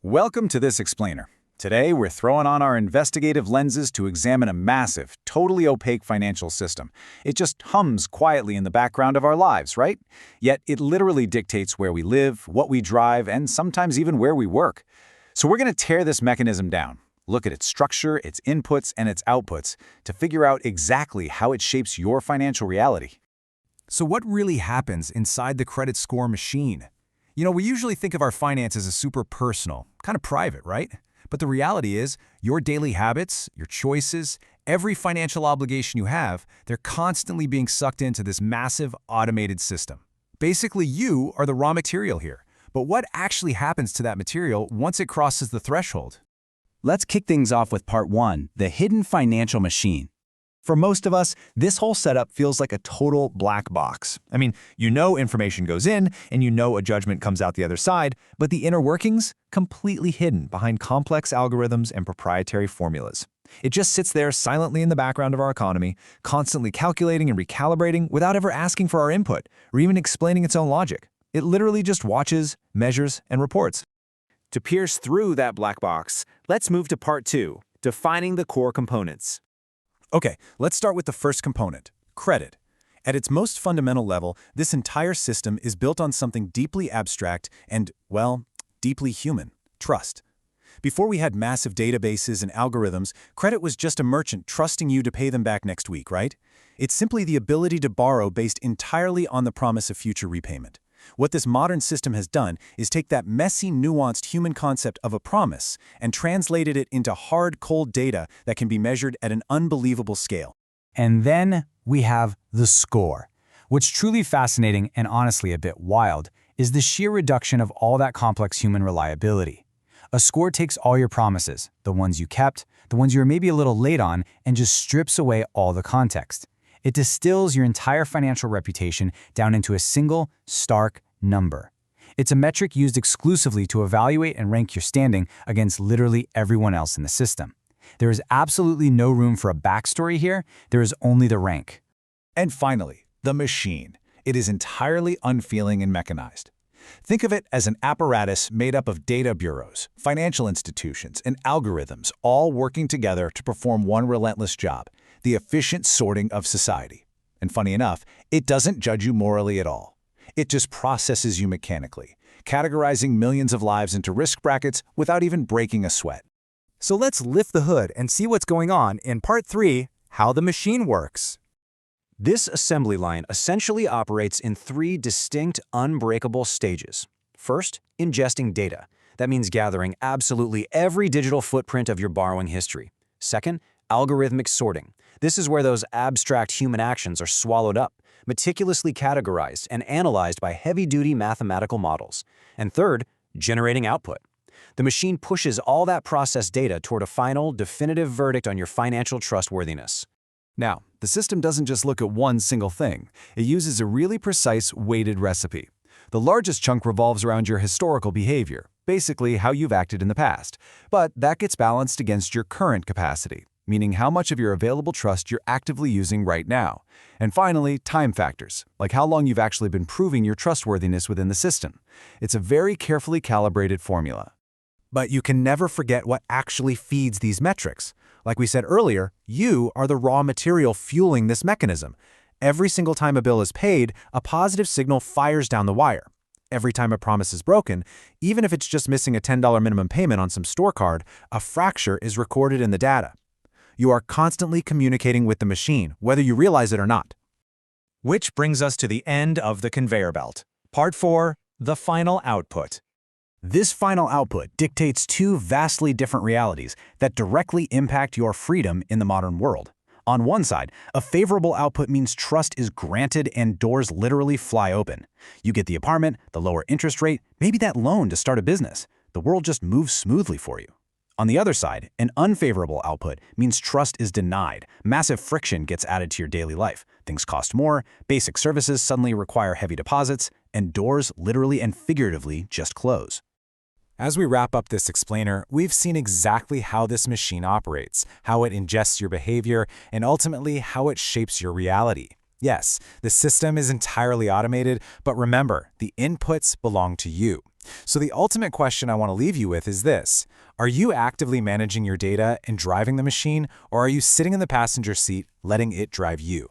Welcome to this explainer. Today, we're throwing on our investigative lenses to examine a massive, totally opaque financial system. It just hums quietly in the background of our lives, right? Yet it literally dictates where we live, what we drive, and sometimes even where we work. So we're going to tear this mechanism down, look at its structure, its inputs, and its outputs to figure out exactly how it shapes your financial reality. So what really happens inside the credit score machine? We usually think of our finances as super personal, kind of private, right? But the reality is, your daily habits, your choices, every financial obligation you have, they're constantly being sucked into this massive automated system. Basically, you are the raw material here. But what actually happens to that material once it crosses the threshold? Let's kick things off with part one, the hidden financial machine. For most of us, this whole setup feels like a total black box. Information goes in, and a judgment comes out the other side, but the inner workings, completely hidden behind complex algorithms and proprietary formulas. It just sits there silently in the background of our economy, constantly calculating and recalibrating without ever asking for our input, or even explaining its own logic. It literally just watches, measures, and reports. To pierce through that black box, let's move to part two, defining the core components. Okay, let's start with the first component, credit. At its most fundamental level, this entire system is built on something deeply abstract and, deeply human, trust. Before we had massive databases and algorithms, credit was just a merchant trusting you to pay them back next week, right? It's simply the ability to borrow based entirely on the promise of future repayment. What this modern system has done is take that messy, nuanced human concept of a promise and translated it into hard, cold data that can be measured at an unbelievable scale. And then we have the score. What's truly fascinating and honestly a bit wild is the sheer reduction of all that complex human reliability. A score takes all your promises, the ones you kept, the ones you were maybe a little late on, and just strips away all the context. It distills your entire financial reputation down into a single, stark number. It's a metric used exclusively to evaluate and rank your standing against literally everyone else in the system. There is absolutely no room for a backstory here. There is only the rank. And finally, the machine. It is entirely unfeeling and mechanized. Think of it as an apparatus made up of data bureaus, financial institutions, and algorithms all working together to perform one relentless job: the efficient sorting of society. And funny enough, it doesn't judge you morally at all. It just processes you mechanically, categorizing millions of lives into risk brackets without even breaking a sweat. So let's lift the hood and see what's going on in part three, how the machine works. This assembly line essentially operates in three distinct, unbreakable stages. First, ingesting data. That means gathering absolutely every digital footprint of your borrowing history. Second, algorithmic sorting. This is where those abstract human actions are swallowed up, meticulously categorized and analyzed by heavy-duty mathematical models. And third, generating output. The machine pushes all that processed data toward a final, definitive verdict on your financial trustworthiness. Now, the system doesn't just look at one single thing. It uses a really precise, weighted recipe. The largest chunk revolves around your historical behavior, basically how you've acted in the past. But that gets balanced against your current capacity, meaning how much of your available trust you're actively using right now. And finally, time factors, like how long you've actually been proving your trustworthiness within the system. It's a very carefully calibrated formula. But you can never forget what actually feeds these metrics. Like we said earlier, you are the raw material fueling this mechanism. Every single time a bill is paid, a positive signal fires down the wire. Every time a promise is broken, even if it's just missing a $10 minimum payment on some store card, a fracture is recorded in the data. You are constantly communicating with the machine, whether you realize it or not. Which brings us to the end of the conveyor belt. Part 4, the final output. This final output dictates two vastly different realities that directly impact your freedom in the modern world. On one side, a favorable output means trust is granted and doors literally fly open. You get the apartment, the lower interest rate, maybe that loan to start a business. The world just moves smoothly for you. On the other side, an unfavorable output means trust is denied. Massive friction gets added to your daily life. Things cost more, basic services suddenly require heavy deposits, and doors literally and figuratively just close. As we wrap up this explainer, we've seen exactly how this machine operates, how it ingests your behavior, and ultimately how it shapes your reality. Yes, the system is entirely automated, but remember, the inputs belong to you. So the ultimate question I want to leave you with is this. Are you actively managing your data and driving the machine, or are you sitting in the passenger seat letting it drive you?